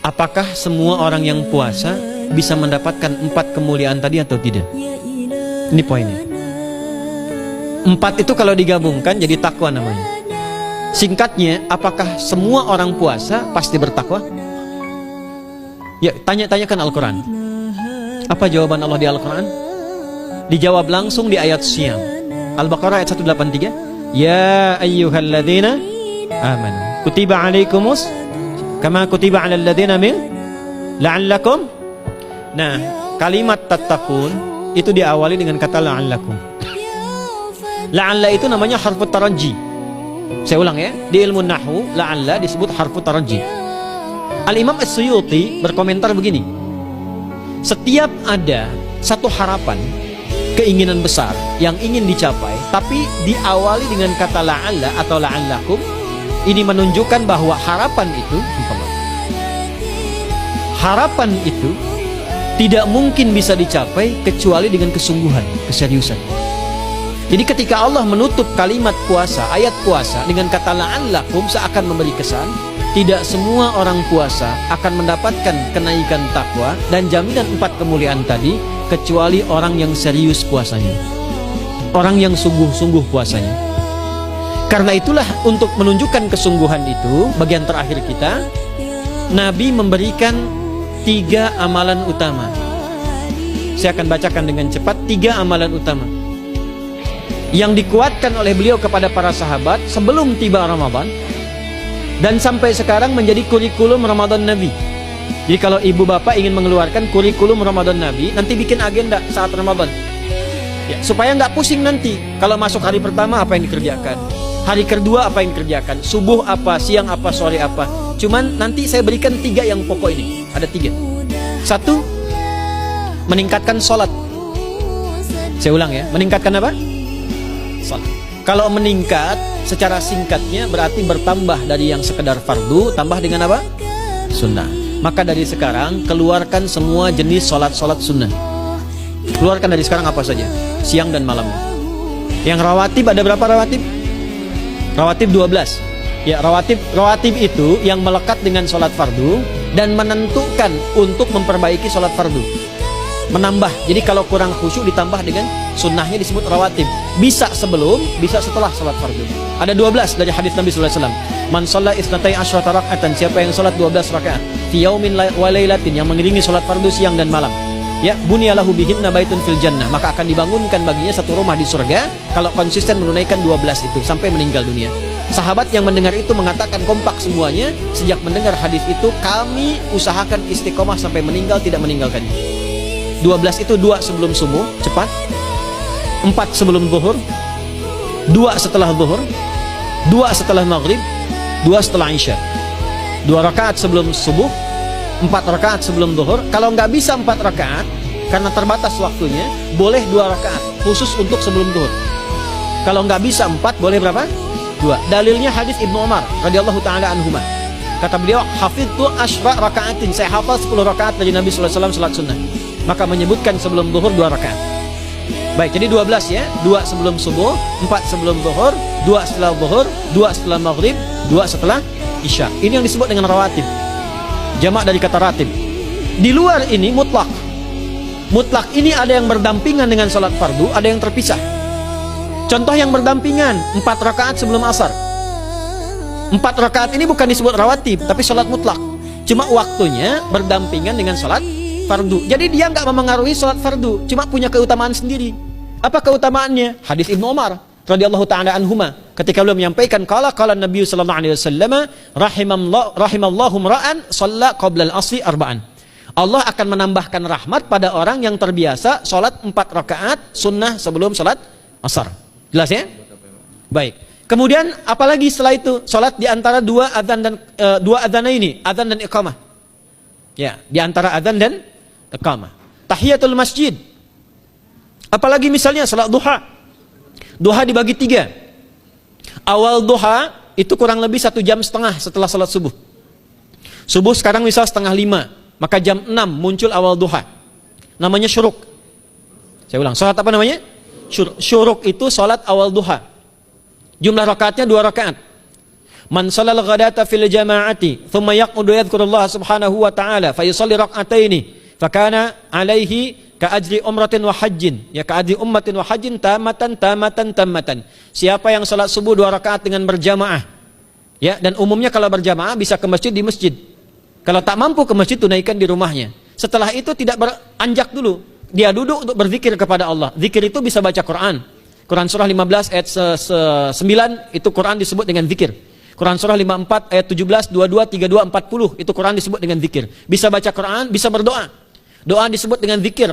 apakah semua orang yang puasa bisa mendapatkan 4 kemuliaan tadi atau tidak? Ini poinnya. 4 itu kalau digabungkan jadi takwa namanya. Singkatnya, apakah semua orang puasa pasti bertakwa? Ya, tanya-tanyakan Al-Quran. Apa jawaban Allah di Al-Quran? Dijawab langsung di ayat Siyam. Al-Baqarah ayat 183. Ya ayyuhalladzina amanu kutiba alaikumus kama kutiba alal ladzina min la'allakum. Nah, kalimat tattaqun itu diawali dengan kata la'allakum. La'alla itu namanya harfu taraji. Saya ulang ya, di ilmu nahwu la'alla disebut harfu taraji. Al-Imam As-Suyuti berkomentar begini: setiap ada satu harapan, keinginan besar yang ingin dicapai, tapi diawali dengan kata la'alla atau la'allakum, ini menunjukkan bahwa harapan itu tidak mungkin bisa dicapai kecuali dengan kesungguhan, keseriusan. Jadi ketika Allah menutup kalimat puasa, ayat puasa dengan kata la'allakum, seakan memberi kesan tidak semua orang puasa akan mendapatkan kenaikan takwa dan jaminan 4 kemuliaan tadi kecuali orang yang serius puasanya, orang yang sungguh-sungguh puasanya. Karena itulah untuk menunjukkan kesungguhan itu, bagian terakhir kita, Nabi memberikan 3 amalan utama. Saya akan bacakan dengan cepat 3 amalan utama yang dikuatkan oleh beliau kepada para sahabat sebelum tiba Ramadan dan sampai sekarang menjadi kurikulum Ramadan Nabi. Jadi kalau ibu bapak ingin mengeluarkan kurikulum Ramadan Nabi, nanti bikin agenda saat Ramadan ya, supaya nggak pusing nanti kalau masuk hari pertama apa yang dikerjakan, hari kedua apa yang dikerjakan, subuh apa, siang apa, sore apa. Cuman nanti saya berikan 3 yang pokok ini. Ada 3. 1, meningkatkan sholat. Saya ulang ya, meningkatkan apa? Sholat. Kalau meningkat secara singkatnya berarti bertambah dari yang sekedar fardu, tambah dengan apa? Sunnah. Maka dari sekarang keluarkan semua jenis sholat-sholat sunnah. Keluarkan dari sekarang apa saja, siang dan malam. Yang rawatib, ada berapa rawatib? Rawatib 12. Ya, rawatib itu yang melekat dengan sholat fardu dan menentukan untuk memperbaiki sholat fardu, menambah. Jadi kalau kurang khusyuk ditambah dengan sunnahnya disebut rawatib. Bisa sebelum, bisa setelah sholat fardu. Ada 12 dari hadis Nabi sallallahu alaihi wasallam. Man shalla isnatai asyrata raka'atan, siapa yang sholat 12 rakaat fi yaumin wa lailatin, yang mengiringi sholat fardu siang dan malam, ya, bunyalahu bihinna baitun fil jannah, maka akan dibangunkan baginya satu rumah di surga kalau konsisten menunaikan 12 itu sampai meninggal dunia. Sahabat yang mendengar itu mengatakan kompak semuanya, sejak mendengar hadis itu kami usahakan istiqomah sampai meninggal tidak meninggalkannya. 12 itu 2 sebelum subuh, cepat. 4 sebelum zuhur, 2 setelah zuhur, 2 setelah maghrib, 2 setelah isya. 2 rakaat sebelum subuh, 4 rakaat sebelum zuhur. Kalau nggak bisa 4 rakaat karena terbatas waktunya, boleh 2 rakaat khusus untuk sebelum zuhur. Kalau nggak bisa 4, boleh berapa? 2. Dalilnya hadis Ibnu Umar radhiyallahu taala anhuma. Kata beliau, hafidtu asyra rakaatin, saya hafal 10 rakaat dari Nabi sallallahu alaihi wasallam salat sunnah. Maka menyebutkan sebelum zuhur 2 rakaat. Baik, jadi 12 ya. 2 sebelum subuh, 4 sebelum zuhur, 2 setelah zuhur, 2 setelah maghrib, 2 setelah isya. Ini yang disebut dengan rawatib. Jamak dari kata ratib. Di luar ini mutlak. Mutlak ini ada yang berdampingan dengan salat fardu, ada yang terpisah. Contoh yang berdampingan, 4 rakaat sebelum asar. 4 rakaat ini bukan disebut rawatib, tapi salat mutlak. Cuma waktunya berdampingan dengan salat fardu. Jadi dia nggak memengaruhi salat fardu, cuma punya keutamaan sendiri. Apa keutamaannya? Hadis Ibnu Umar radhiyallahu taala anhuma, ketika beliau menyampaikan qala Nabi sallallahu alaihi wasallam, rahimallahu ra'an shalla qabla al-asri arba'an. Allah akan menambahkan rahmat pada orang yang terbiasa salat 4 rakaat sunnah sebelum salat asar. Jelas ya? Baik. Kemudian apalagi setelah itu? Salat di antara 2 adzan dan 2 adzan ini, adzan dan iqamah. Ya, di antara adzan dan iqamah. Tahiyatul masjid. Apalagi misalnya salat duha. Duha dibagi 3. Awal duha itu kurang lebih 1,5 jam setelah salat subuh. Subuh sekarang misal 4:30, maka jam 6 muncul awal duha. Namanya syuruk. Saya ulang, salat apa namanya? Syuruk itu salat awal duha. Jumlah rakaatnya 2 rakaat. Man shalal ghadata fil jama'ati thumma yaqudu yadhkurullah subhanahu wa ta'ala fa yusalli rak'ataini fakana alaihi ka ajri umratin wa hajjin, ya ka ajri ummatin wa hajjin tamatan. Siapa yang salat subuh 2 rakaat dengan berjamaah, ya, dan umumnya kalau berjamaah bisa ke masjid di masjid. Kalau tak mampu ke masjid, tunaikan di rumahnya. Setelah itu tidak beranjak dulu, dia duduk untuk berzikir kepada Allah. Zikir itu bisa baca Quran. Quran surah 15 ayat 9 itu Quran disebut dengan zikir. Quran surah 54 ayat 17, 22, 32, 40 itu Quran disebut dengan zikir. Bisa baca Quran, bisa berdoa. Doa disebut dengan zikir.